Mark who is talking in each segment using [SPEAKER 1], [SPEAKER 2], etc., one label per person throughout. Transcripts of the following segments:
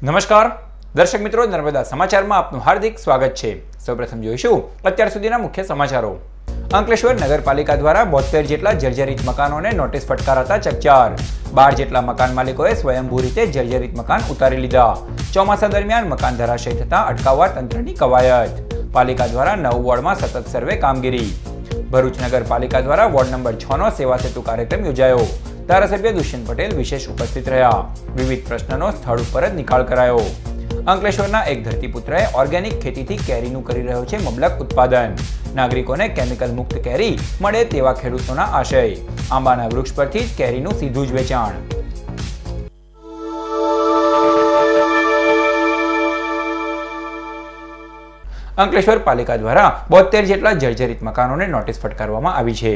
[SPEAKER 1] નમસ્કાર દર્શક મિત્રો, નર્મદા સમાચારમાં આપનું હાર્દિક સ્વાગત છે। સૌપ્રથમ જોઈશું અત્યાર સુધીના મુખ્ય સમાચારો। અંકલેશ્વર નગરપાલિકા દ્વારા 72 જેટલા જર્જરિત મકાનોને નોટિસ ફટકારાતા ચકચાર। 12 જેટલા મકાન માલિકોએ સ્વયંભૂ રીતે જર્જરિત મકાન ઉતારી લીધા। ચોમાસા દરમિયાન મકાન ધરાશય થતા અટકાવવા તંત્રની કવાયત। પાલિકા દ્વારા 9 વોર્ડમાં સતત સર્વે કામગીરી। ભરૂચ નગરપાલિકા દ્વારા વોર્ડ નંબર 6 નો સેવા સેતુ કાર્યક્રમ યોજાયો। ધારાસભ્ય દુષ્યંત પટેલ વિશેષ ઉપસ્થિત રહ્યા। વિવિધ પ્રશ્નોનો સ્થળ ઉપર જ નિકાલ કરાયો। અંકલેશ્વરના એક ધરતીપુત્રએ ઓર્ગેનિક ખેતીથી કેરીનું કરી રહ્યો છે મબલક ઉત્પાદન। નાગરિકોને કેમિકલ મુક્ત કેરી મળે તેવા ખેડૂતોના આશય। આંબાના વૃક્ષ પરથી જ કેરીનું સીધું જ વેચાણ। અંકલેશ્વર પાલિકા દ્વારા 72 જેટલા જર્જરિત મકાનોને નોટિસ ફટકારવામાં આવી છે।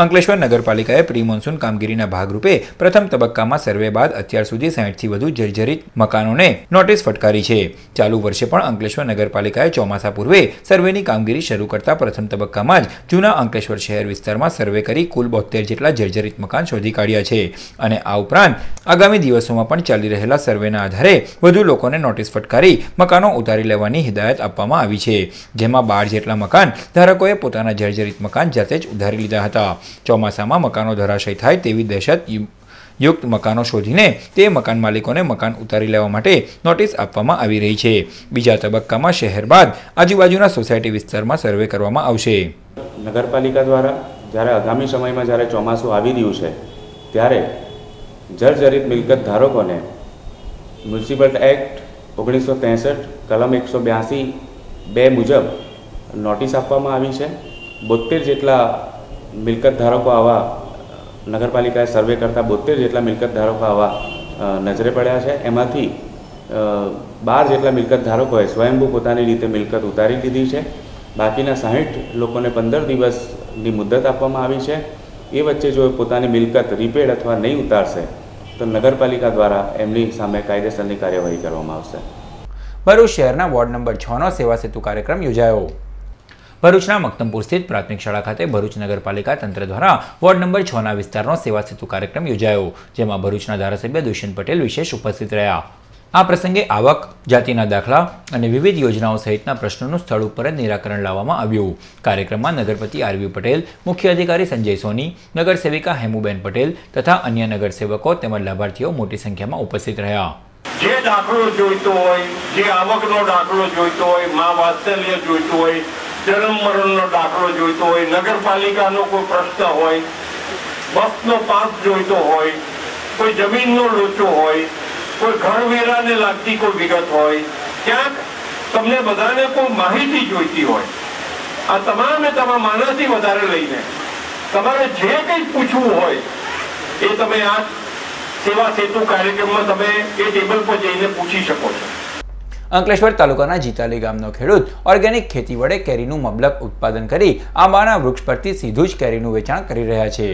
[SPEAKER 1] અંકલેશ્વર નગરપાલિકાએ પ્રી મોન્સૂન કામગીરીના ભાગરૂપે પ્રથમ તબક્કામાં સર્વે બાદ અત્યાર સુધી 60 થી વધુ જર્જરિત મકાનોને નોટિસ ફટકારી છે। ચાલુ વર્ષે પણ અંકલેશ્વર નગરપાલિકાએ ચોમાસા પૂર્વે સર્વેની કામગીરી શરૂ કરતા પ્રથમ તબક્કામાં જ જૂના અંકલેશ્વર શહેર વિસ્તારમાં સર્વે કરી કુલ 72 જેટલા જર્જરિત મકાન શોધી કાઢ્યા છે અને આ ઉપરાંત આગામી દિવસોમાં પણ ચાલી રહેલા સર્વેના આધારે વધુ લોકોને નોટિસ ફટકારી મકાનો ઉતારી લેવાની હિદાયત આપવામાં આવી છે, જેમાં 12 જેટલા મકાન ધારકોએ પોતાના જર્જરિત મકાન જાતે જ ઉધારી લીધા હતા। ચોમાસામાં મકાનો ધરાશય થાય તેવી દહેશત યુક્ત મકાનો શોધીને તે મકાન માલિકોને મકાન ઉતારી લેવા માટે નોટિસ આપવામાં આવી રહી છે। બીજા તબક્કામાં શહેર બાદ આજુબાજુના સોસાયટી વિસ્તારમાં સર્વે કરવામાં આવશે।
[SPEAKER 2] નગરપાલિકા દ્વારા જ્યારે આગામી સમયમાં જ્યારે ચોમાસું આવી રહ્યું છે ત્યારે જર્જરિત મિલકત ધારકોને મ્યુનિસિપલ એક્ટ 1963 કલમ 182 મુજબ નોટિસ આપવામાં આવી છે। 72 જેટલા મિલકત ધારકો આવા નગરપાલિકાએ સર્વે કરતા 72 જેટલા મિલકત ધારકો આવા નજરે પડ્યા છે। એમાંથી 12 જેટલા મિલકત ધારકોએ સ્વયંભૂ પોતાની રીતે મિલકત ઉતારી લીધી છે। બાકીના 60 લોકોને 15 દિવસની મુદત આપવામાં આવી છે। એ વચ્ચે જો પોતાની મિલકત રીપેડ અથવા નહીં ઉતારશે તો નગરપાલિકા દ્વારા એમની સામે કાયદેસરની કાર્યવાહી કરવામાં આવશે।
[SPEAKER 1] ભરૂચ શહેરના વોર્ડ નંબર 6 નો સેવા સેતુ કાર્યક્રમ યોજાયો। ભરૂચના મક્તમપુર સ્થિત પ્રાથમિક શાળા ખાતે ભરૂચ નગરપાલિકા તંત્ર દ્વારા વોર્ડ નંબર 6 ના વિસ્તારનો સેવા સેતુ કાર્યક્રમ યોજાયો, જેમાં ભરૂચના ધારાસભ્ય દુષ્યંત પટેલ વિશેષ ઉપસ્થિત રહ્યા। આ પ્રસંગે આવક, જાતિના દાખલા અને વિવિધ યોજનાઓ સહિતના પ્રશ્નોનું સ્થળ ઉપર જ નિરાકરણ લાવવામાં આવ્યું। કાર્યક્રમમાં નગરપતિ આરવી પટેલ, મુખ્ય અધિકારી સંજય સોની, નગરસેવિકા હેમુબેન પટેલ તથા અન્ય નગરસેવકો તેમજ લાભાર્થીઓ મોટી સંખ્યામાં ઉપસ્થિત રહ્યા।
[SPEAKER 3] જે દાખલો જોઈતો હોય, જે આવકનો દાખલો જોઈતો હોય, મા વાત્સલ્ય જોઈતો હોય, જન્મ મરણનો દાખલો જોઈતો હોય, નગરપાલિકાનો કોઈ પ્રશ્ન હોય, બસનો પાસ જોઈતો હોય, કોઈ જમીનનો લોચો હોય, કોઈ ઘરવેરાને લાગતી કોઈ વિગત હોય, ક્યાંક તમને બધાને કોઈ માહિતી જોઈતી હોય, આ તમામે તમામ આનાથી વધારે લઈને તમારે જે કંઈ પૂછવું હોય એ તમે આ સેવા સેતુ કાર્યક્રમમાં તમે એ ટેબલ પર જઈને પૂછી શકો છો।
[SPEAKER 1] અંકલેશ્વર તાલુકાના જીતાલી ગામનો ખેડૂત ઓર્ગેનિક ખેતી વડે કેરીનું મબલક ઉત્પાદન કરી આંબાના વૃક્ષ પરથી સીધું જ કેરીનું વેચાણ કરી રહ્યા છે।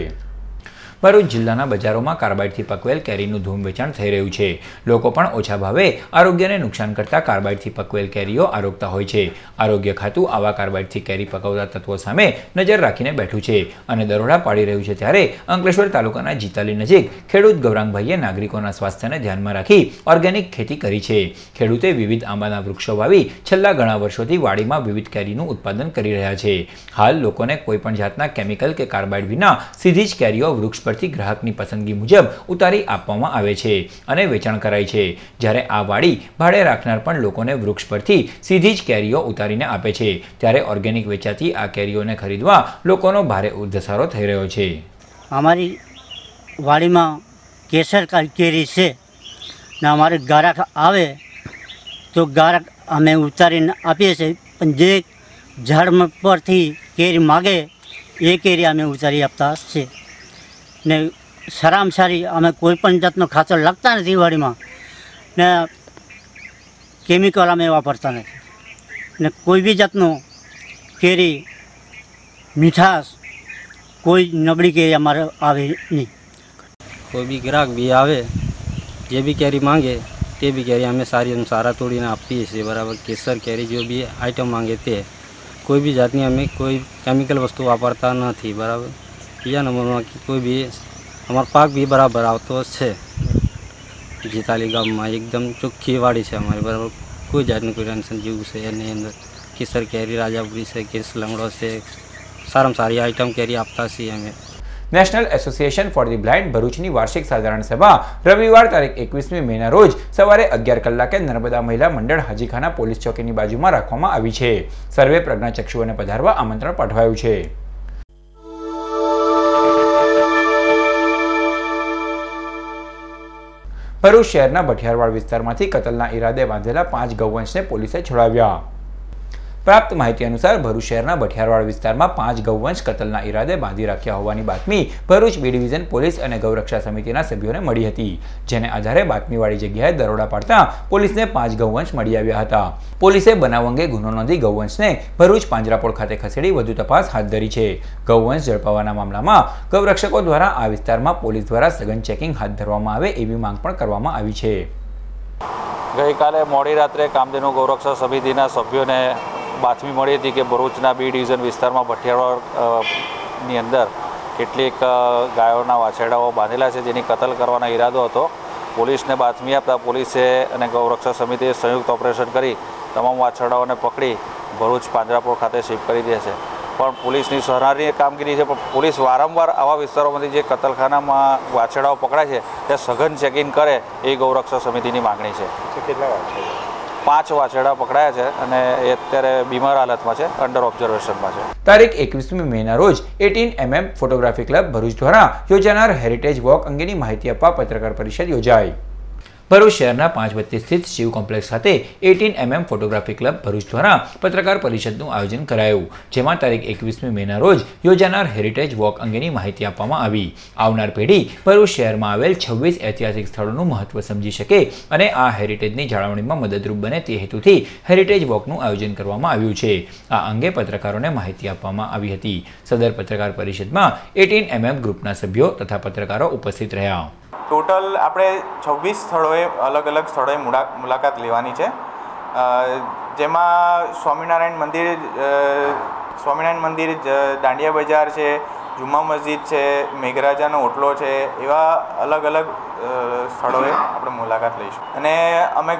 [SPEAKER 1] ભરૂચ જિલ્લાના બજારોમાં કાર્બાઇડથી પકવેલ કેરીનું ધૂમ વેચાણ થઈ રહ્યું છે। લોકો પણ ઓછા ભાવે આરોગ્યને નુકસાન કરતા કાર્બાઇડથી પકવેલ કેરીઓ આરોગતા હોય છે। આરોગ્ય ખાતું આવા કાર્બાઇડથી કેરી પકવતા તત્વો સામે નજર રાખીને બેઠું છે અને દરોડા પાડી રહ્યું છે, ત્યારે અંકલેશ્વર તાલુકાના જીતાલી નજીક ખેડૂત ગૌરાંગભાઈએ નાગરિકોના સ્વાસ્થ્યને ધ્યાનમાં રાખી ઓર્ગેનિક ખેતી કરી છે। ખેડૂતે વિવિધ આંબાના વૃક્ષો વાવી છેલ્લા ઘણા વર્ષોથી વાડીમાં વિવિધ કેરીનું ઉત્પાદન કરી રહ્યા છે। હાલ લોકોને કોઈપણ જાતના કેમિકલ કે કાર્બાઇડ વિના સીધી જ કેરીઓ વૃક્ષ પરથી ગ્રાહકની પસંદગી મુજબ ઉતારી આપવામાં આવે છે અને વેચાણ કરાય છે, જ્યારે આ વાડી ભાડે રાખનાર પણ લોકોને વૃક્ષ પરથી સીધી જ કેરીઓ ઉતારીને આપે છે, ત્યારે ઓર્ગેનિક વેચાતી આ કેરીઓને ખરીદવા લોકોનો ભારે ધસારો થઈ રહ્યો છે।
[SPEAKER 4] અમારી વાડીમાં કેસર કેરી છે ને અમારે ગારાક આવે તો ગારાક અમે ઉતારીને આપીએ છીએ, પણ જે ઝાડ પરથી કેરી માગે એ કેરી અમે ઉતારી આપતા છે ને સારામાં સારી અમે કોઈ પણ જાતનો ખાતર લાગતા નથી વાડીમાં ને કેમિકલ અમે વાપરતા નથી ને કોઈ બી જાતનો કેરી મીઠાશ કોઈ નબળી કેરી અમારે આવે નહીં।
[SPEAKER 5] કોઈ બી ગ્રાહક બી આવે જે બી કેરી માંગે તે બી કેરી અમે સારા તોડીને આપીએ છીએ બરાબર। કેસર કેરી જો બી આઈટમ માંગે તે કોઈ બી જાતની અમે કોઈ કેમિકલ વસ્તુ વાપરતા નથી બરાબર। બીજા નંબરમાં કોઈ બી અમારો પાક બી બરાબર આવતો છે। જીતાલી ગામમાં એકદમ ચોખ્ખી વાડી છે અમારી, બરાબર, કોઈ જાતનું કોઈ ટેન્શન જેવું છે એની અંદર. કેસર કેરી રાજાપુરી છે, કેસ લંગડો છે, સારામાં સારી આઈટમ કેરી આપતા છીએ અમે.
[SPEAKER 1] National association for the blind ભરૂચની વાર્ષિક સાધારણ સભા રવિવાર તારીખ 21મી મેના રોજ સવારે 11 કલાકે નર્મદા મહિલા મંડળ હાજીખાના પોલીસ ચોકીની બાજુમાં રાખવામાં આવી છે. સર્વે પ્રજ્ઞાચક્ષુઓને પધારવા આમંત્રણ પાઠવાયું છે. ભરૂચ શહેરના ભઠિયારવાડ વિસ્તારમાંથી કતલના ઈરાદે બાંધેલા 5 ગૌવંશને પોલીસે છોડાવ્યા. પ્રાપ્ત માહિતી અનુસાર ભરૂચ શહેરના ભઠિયારવાડ વિસ્તારમાં 5 ગૌવંશ કતલના ઈરાદે બાંધી રાખ્યા હોવાની બાતમી ભરૂચ બી ડિવિઝન પોલીસ અને ગૌરક્ષા સમિતિના સભ્યોને મળી હતી, જેને આધારે બાતમીવાળી જગ્યાએ દરોડા પાડતા પોલીસને 5 ગૌવંશ મળી આવ્યા હતા. પોલીસે બનાવ અંગે ગુનો નોંધી ગૌવંશને ભરૂચ પાંજરાપોળ ખાતે ખસેડી વધુ તપાસ હાથ ધરી છે. ગૌવંશ ઝડપાવાના મામલામાં ગૌરક્ષકો દ્વારા આ વિસ્તારમાં પોલીસ દ્વારા સઘન ચેકિંગ હાથ ધરવામાં આવે એવી માંગ પણ કરવામાં આવી છે.
[SPEAKER 6] ગઈકાલે મોડી રાત્રે કામધેનુ ગૌરક્ષા સમિતિના સભ્યોને બાતમી મળી હતી કે ભરૂચના બી ડિવિઝન વિસ્તારમાં ભઠિયારવાડની અંદર કેટલીક ગાયોના વાછરડાઓ બાંધેલા છે, જેની કતલ કરવાનો ઈરાદો હતો. પોલીસને બાતમી આપતા પોલીસે અને ગૌરક્ષા સમિતિએ સંયુક્ત ઓપરેશન કરી તમામ વાછરડાઓને પકડી ભરૂચ પાંજરાપોળ ખાતે શિફ્ટ કરી દે છે. પણ પોલીસની સરાહનીય કામગીરી છે. પણ પોલીસ વારંવાર આવા વિસ્તારોમાંથી જે કતલખાનામાં વાછરડાઓ પકડાય છે તે સઘન ચેકિંગ કરે એ ગૌરક્ષા સમિતિની માગણી છે.
[SPEAKER 2] કેટલા વાછરડા?
[SPEAKER 6] 5 વાછરડા પકડાયા છે અને એ અત્યારે બીમાર હાલતમાં છે, અંડર ઓબ્ઝર્વેશનમાં છે.
[SPEAKER 1] તારીખ 21મી મેના રોજ 18mm ફોટોગ્રાફી ક્લબ ભરૂચ દ્વારા યોજાનાર હેરિટેજ વોક અંગેની માહિતી આપવા પત્રકાર પરિષદ યોજાઈ. ભરૂચ શહેરના 5 બત્તી સ્થિત શિવ કોમ્પ્લેક્સ ખાતે 18mm ફોટોગ્રાફી ક્લબ ભરૂચ દ્વારા પત્રકાર પરિષદનું આયોજન કરાયું, જેમાં તારીખ 21મી મેના રોજ યોજાનાર હેરિટેજ વોક અંગેની માહિતી આપવામાં આવી. આવનાર પેઢી ભરૂચ શહેરમાં આવેલ 26 ઐતિહાસિક સ્થળોનું મહત્વ સમજી શકે અને આ હેરિટેજની જાળવણીમાં મદદરૂપ બને તે હેતુથી હેરિટેજ વોકનું આયોજન કરવામાં આવ્યું છે. આ અંગે પત્રકારોને માહિતી આપવામાં આવી હતી. સદર પત્રકાર પરિષદમાં 18mm ગ્રુપના સભ્યો તથા પત્રકારો ઉપસ્થિત રહ્યા.
[SPEAKER 7] ટોટલ આપણે 26 સ્થળોએ અલગ અલગ સ્થળોએ મુલાકાત લેવાની છે, જેમાં સ્વામિનારાયણ મંદિર, દાંડિયા બજાર છે, જુમ્મા મસ્જિદ છે, મેઘરાજાનો ઓટલો છે, એવા અલગ અલગ સ્થળોએ આપણે મુલાકાત લઈશું. અને અમે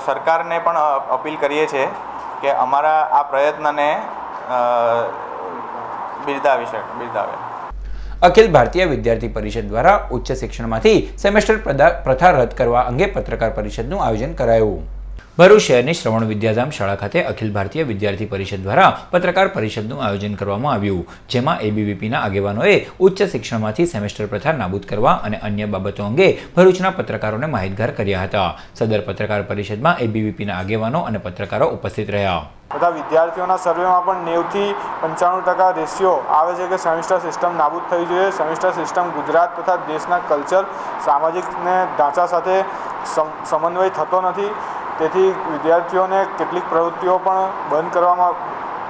[SPEAKER 7] સરકારને પણ અપીલ કરીએ છીએ કે અમારા આ પ્રયત્નને બિરદાવે.
[SPEAKER 1] અખિલ ભારતીય વિદ્યાર્થી પરિષદ દ્વારા ઉચ્ચ શિક્ષણમાંથી સેમેસ્ટર પ્રથા રદ કરવા અંગે પત્રકાર પરિષદનું આયોજન કરાયું. ભરૂચ શહેરની શ્રવણ વિદ્યાધામ શાળા ખાતે અખિલ ભારતીય વિદ્યાર્થી પરિષદ દ્વારા પત્રકાર પરિષદનું આયોજન કરવામાં આવ્યું, જેમાં એબીવીપીના આગેવાનોએ ઉચ્ચ શિક્ષણમાંથી સેમેસ્ટર પ્રથા નાબૂદ કરવા અને અન્ય બાબતો અંગે ભરૂચના પત્રકારોને માહિતગાર કર્યા હતા. સદર પત્રકાર પરિષદમાં એબીવીપીના આગેવાનો અને પત્રકારો ઉપસ્થિત રહ્યા.
[SPEAKER 8] બધા વિદ્યાર્થીઓના સર્વેમાં પણ 90% થી 95% રેશિયો આવે છે કે સેમિસ્ટર સિસ્ટમ નાબૂદ થવી જોઈએ. સેમિસ્ટર સિસ્ટમ ગુજરાત તથા દેશના કલ્ચર, સામાજિકને ઢાંચા સાથે સમન્વય થતો નથી. તેથી વિદ્યાર્થીઓને કેટલીક પ્રવૃત્તિઓ પણ બંધ કરવામાં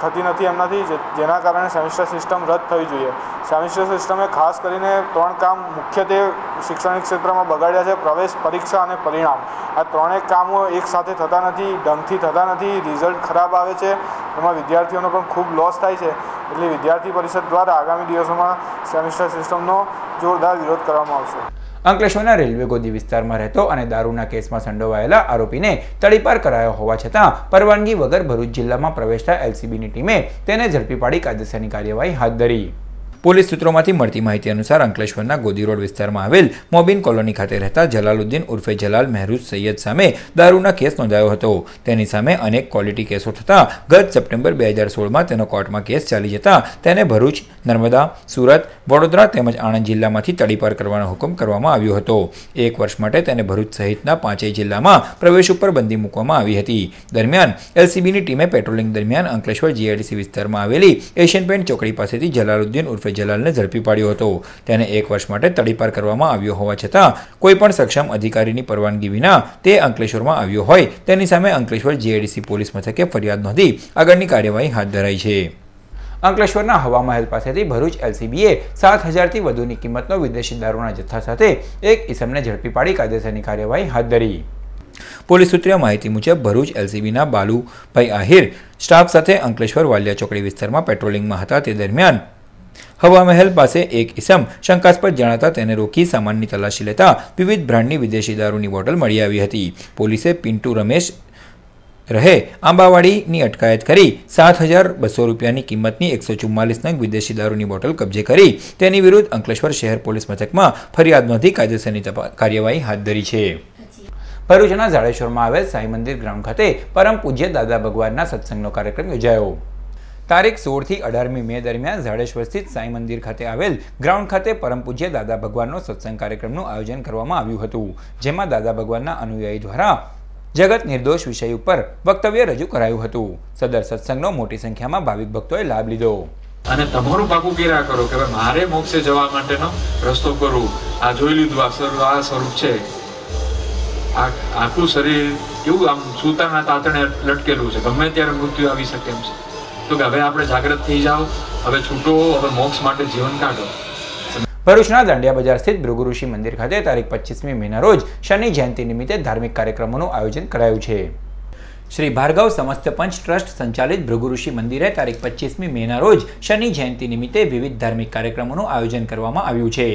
[SPEAKER 8] થતી નથી એમનાથી, જેના કારણે સેમિસ્ટર સિસ્ટમ રદ થવી જોઈએ. સેમિસ્ટર સિસ્ટમે ખાસ કરીને 3 કામ મુખ્યત્વે શૈક્ષણિક ક્ષેત્રમાં બગાડ્યા છે: પ્રવેશ, પરીક્ષા અને પરિણામ. આ 3 કામો એક સાથે થતા નથી, ઢંગથી થતા નથી, રિઝલ્ટ ખરાબ આવે છે, એમાં વિદ્યાર્થીઓનો પણ ખૂબ લોસ થાય છે. એટલે વિદ્યાર્થી પરિષદ દ્વારા આગામી દિવસોમાં સેમિસ્ટર સિસ્ટમનો જોરદાર વિરોધ કરવામાં આવશે.
[SPEAKER 1] અંકલેશ્વરના રેલવે ગોદી વિસ્તારમાં રહેતો અને દારૂના કેસમાં સંડોવાયેલા આરોપીને તડીપાર કરાયો હોવા છતાં પરવાનગી વગર ભરૂચ જિલ્લામાં પ્રવેશતા એલસીબીની ટીમે તેને ઝડપી પાડી કાયદેસરની કાર્યવાહી હાથ ધરી. પોલીસ સૂત્રોમાંથી મળતી માહિતી અનુસાર અંકલેશ્વરના ગોદી રોડ વિસ્તારમાં આવેલ મોબીન કોલોની ખાતે રહેતા જલાલુદ્દીન ઉર્ફે જલાલ મહેરૂઝ સૈયદ સામે દારૂના કેસ નોંધાયો હતો. તેની સામે અનેક ક્વોલિટી કેસો થતાં ગત સપ્ટેમ્બર 2016માં તેનો કોર્ટમાં કેસ ચાલી જતા તેને ભરૂચ, નર્મદા, સુરત, વડોદરા તેમજ આણંદ જિલ્લામાંથી તડીપાર કરવાનો હુકમ કરવામાં આવ્યો હતો. 1 વર્ષ માટે તેને ભરૂચ સહિતના 5 જિલ્લામાં પ્રવેશ ઉપર બંદી મૂકવામાં આવી હતી. દરમિયાન એલસીબીની ટીમે પેટ્રોલિંગ દરમિયાન અંકલેશ્વર જીઆઈડીસી વિસ્તારમાં આવેલી એશિયન પેન્ટ ચોકડી પાસેથી જલાલુદ્દીન ઉર્ફે જલાલને ઝડપી પાડ્યો હતો. તેને 1 વર્ષ માટે તડીપાર કરવામાં આવ્યો હોવા છતાં કોઈપણ સક્ષમ અધિકારીની પરવાનગી વિના તે અંકલેશ્વરમાં આવ્યો હોય તેની સામે અંકલેશ્વર જીઆઈડીસી પોલીસ મથકે ફરિયાદ નોંધી આગળની કાર્યવાહી હાથ ધરાઈ છે. અંકલેશ્વરના હવામહેલ પાસેથી ભરૂચ એલસીબીએ 7000થી વધુની કિંમતનો વિદેશી દારૂના જથ્થા સાથે એક ઇસમને ઝડપી પાડી કાયદેસરની કાર્યવાહી હાથ ધરી. પોલીસ સૂત્રીય માહિતી મુજબ ભરૂચ એલસીબીના બાલુભાઈ આહિર સ્ટાફ સાથે અંકલેશ્વર વાલિયા ચોકડી વિસ્તારમાં પેટ્રોલિંગમાં હતા. તે દરમિયાન હવા મહેલ પાસે એક ઇસમ શંકાસ્પદ જણાતા તેને રોકી સામાનની તલાશી લેતા વિવિધ બ્રાન્ડની વિદેશી દારૂની બોટલ મળી આવી હતી. પોલીસે પિન્ટુ રમેશ રહે આંબાવાડીની અટકાયત કરી 7,200 રૂપિયાની કિંમતની 144 નંગ વિદેશી દારૂની બોટલ કબજે કરી તેની વિરુદ્ધ અંકલેશ્વર શહેર પોલીસ મથકમાં ફરિયાદ નોંધી કાયદેસરની કાર્યવાહી હાથ ધરી છે. ભરૂચના ઝાડેશ્વરમાં આવેલ સાંઈ મંદિર ગ્રાઉન્ડ ખાતે પરમ પૂજ્ય દાદા ભગવાનના સત્સંગનો કાર્યક્રમ યોજાયો. તારીખ 16 થી 18મી મે દરમિયાન ઝાડેશ્વર સ્થિત સાંઈ મંદિર ખાતે આવેલ ગ્રાઉન્ડ ખાતે પરમ પૂજ્ય દાદા ભગવાનનો સત્સંગ કાર્યક્રમનું આયોજન કરવામાં આવ્યું હતું, જેમાં દાદા ભગવાનના અનુયાયી દ્વારા જગત નિર્દોષ વિષય ઉપર વક્તવ્ય રજૂ કરાયું હતું. સદર સત્સંગનો મોટી સંખ્યામાં ભાવિક ભક્તોએ લાભ લીધો.
[SPEAKER 9] અને તમારું પાકું કર્યા કરો કે મારે મોક્ષે જવા માટેનો રસ્તો કરું. આ જોઈ લીધું, આ સ્વરૂપ છે, આખું શરીર કેવું આમ સૂતાના તાતણે લટકેલું છે, ગમે ત્યારે મૃત્યુ આવી શકે એમ છે. તો કે હવે આપણે જાગૃત થઈ જાઓ, હવે છૂટો, હવે મોક્ષ માટે જીવન કાઢો.
[SPEAKER 1] ભરૂચના દાંડિયા બજાર સ્થિત ભૃગુ ઋષિ મંદિર ખાતે તારીખ 25મી મેના રોજ શનિ જયંતિ નિમિત્તે ધાર્મિક કાર્યક્રમોનું આયોજન કરાયું છે. શ્રી ભાર્ગવ સમસ્ત પંચ ટ્રસ્ટ સંચાલિત ભૃગુ ઋષિ મંદિરે તારીખ 25મી મેના રોજ શનિ જયંતિ નિમિત્તે વિવિધ ધાર્મિક કાર્યક્રમોનું આયોજન કરવામાં આવ્યું છે,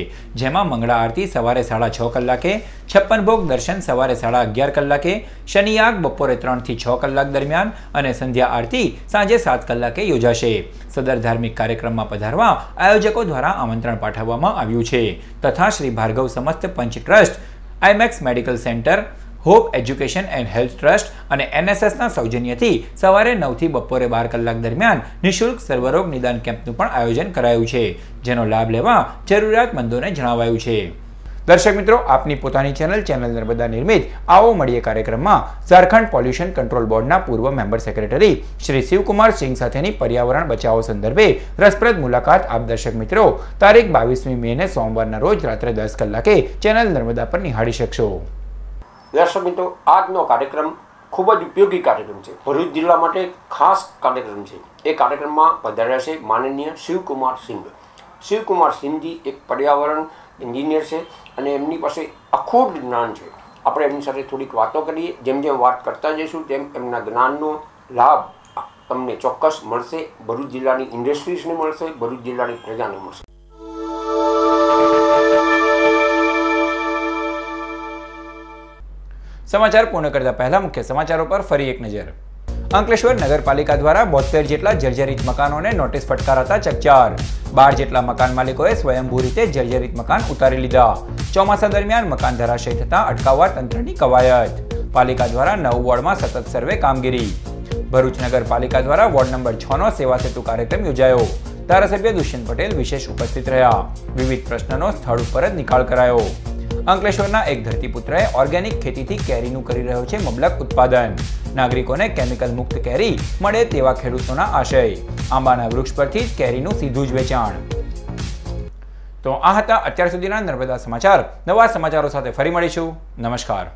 [SPEAKER 1] જેમાં મંગળા આરતી સવારે 6:30 કલાકે, 56 ભોગ દર્શન સવારે 11:30 કલાકે, શનિયાગ બપોરે 3 થી 6 કલાક દરમિયાન અને સંધ્યા આરતી સાંજે 7 કલાકે યોજાશે. સદર ધાર્મિક કાર્યક્રમમાં પધારવા આયોજકો દ્વારા આમંત્રણ પાઠવવામાં આવ્યું છે તથા શ્રી ભાર્ગવ સમસ્ત પંચ trust, Imax medical centre, hope education and health trust અને NSSના સૌજન્યથી સવારે 9 થી બપોરે 12 કલાક દરમિયાન નિઃશુલ્ક સર્વરોગ નિદાન કેમ્પનું પણ આયોજન કરાયું છે, જેનો લાભ લેવા જરૂરિયાતમંદોને જણાવાયું છે. દર્શક મિત્રો, આપની પોતાની ચેનલ નર્મદા નિર્મિત આવો મળીએ કાર્યક્રમમાં ઝારખંડ પોલ્યુશન કંટ્રોલ બોર્ડના પૂર્વ મેમ્બર સેક્રેટરી શ્રી શિવકુમાર સિંહ સાથેની પર્યાવરણ બચાવો સંદર્ભે રસપ્રદ મુલાકાત આપ દર્શક મિત્રો તારીખ 22મી મેને સોમવારના રોજ રાત્રે 10 કલાકે ચેનલ નર્મદા પર નિહાળી શકશો.
[SPEAKER 10] દર્શક મિત્રો, આજનો કાર્યક્રમ ખૂબ જ ઉપયોગી કાર્યક્રમ છે. ભરૂચ જિલ્લા માટે ખાસ કાર્યક્રમ છે. એ કાર્યક્રમમાં પધાર્યા છે માનનીય શિવકુમાર સિંહ. શિવકુમાર સિંહજી એક પર્યાવરણ એન્જિનિયર છે અને એમની પાસે અખૂટ જ્ઞાન છે. આપણે એમની સાથે થોડીક વાતો કરીએ. જેમ જેમ વાત કરતા જઈશું તેમ એમના જ્ઞાનનો લાભ તમને ચોક્કસ મળશે. ભરૂચ જિલ્લાની ઇન્ડસ્ટ્રીઝને મળશે, ભરૂચ જિલ્લાની પ્રજાને મળશે.
[SPEAKER 1] સમાચાર પૂર્ણ કરતા પહેલા મુખ્ય સમાચારો પર ફરી એક નજર. અંકલેશ્વર નગરપાલિકા દ્વારા 72 જેટલા જર્જરિત મકાનોને નોટિસ ફટકારાતા ચકચાર. 12 જેટલા મકાન માલિકોએ સ્વયંભૂ રીતે જર્જરિત મકાન ઉતારી લીધા. ચોમાસા દરમિયાન મકાન ધરાશય થતા અટકાવવા તંત્રની કવાયત. પાલિકા દ્વારા 9 વોર્ડમાં સતત સર્વે કામગીરી. ભરૂચ નગરપાલિકા દ્વારા વોર્ડ નંબર 6નો સેવા સેતુ કાર્યક્રમ યોજાયો. ધારાસભ્ય દુષ્યંત પટેલ વિશેષ ઉપસ્થિત રહ્યા. વિવિધ પ્રશ્નોનો સ્થળ ઉપર જ નિકાલ કરાયો. અંકલેશ્વરના એક ધરતીપુત્રએ ઓર્ગેનિક ખેતીથી કેરીનું કરી રહ્યો છે મબલક ઉત્પાદન. નાગરિકોને કેમિકલ મુક્ત કેરી મળે તેવા ખેડૂતોના આશય. આંબાના વૃક્ષ પરથી જ કેરીનું સીધું જ વેચાણ. તો આ હતા અત્યાર સુધીના નર્મદા સમાચાર. નવા સમાચારો સાથે ફરી મળીશું. નમસ્કાર.